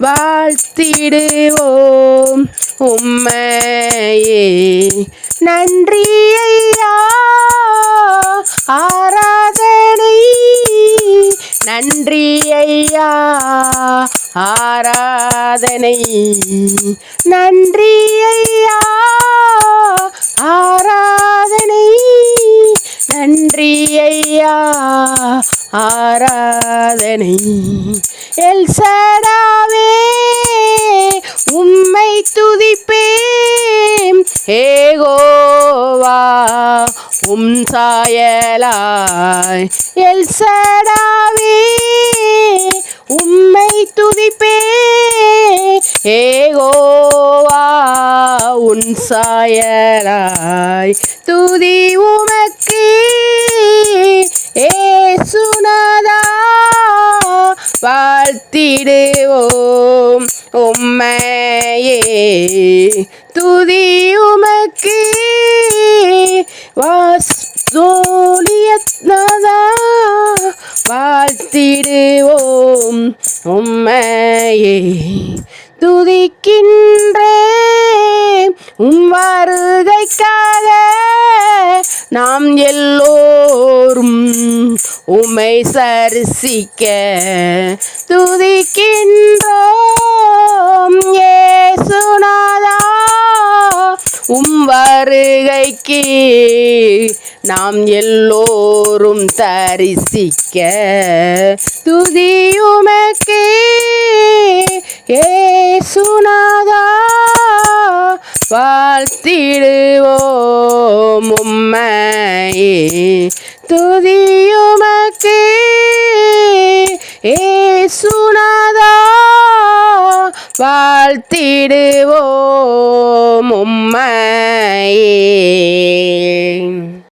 வாழ்த்திடுவோம் உம்மையே. நன்றி ஐயா, ஆராதனை. நன்றி ஐயா, ஆராதனை. நன்றி ஐயா, ஆராதனை. நன்றி ஐயா, ஆராதனை. எல்சடாவே உம்மை துதிப்பேன். ஏகோவா உம் சாயலாய். எல்சடாவே உம்மை துதிப்பேன். ஏகோவா உன் சாயலாய். துதி உமக்கு ஏசுநாதா, வாழ்த்திடுவோம் உம்மையே. துதி உமக்கு வாசோலியத்நாதா, வாழ்த்திடுவோம் உம்மையே. துதிக்கின்றேன் உம் வருகைக்காக, நாம் எல்லோரும் உம்மை சரிசிக்க. துதிக்கின்றோம் இயேசுநாதா, உம் வருகைக்கு நாம் எல்லோரும் தரிசிக்க. துதி உமக்கு இயேசுநாதா, வாழ்த்திடுவோம் உம்மையே. துதி உமக்கு இயேசுநாதா, வாழ்த்திடுவோம் உம்மையே.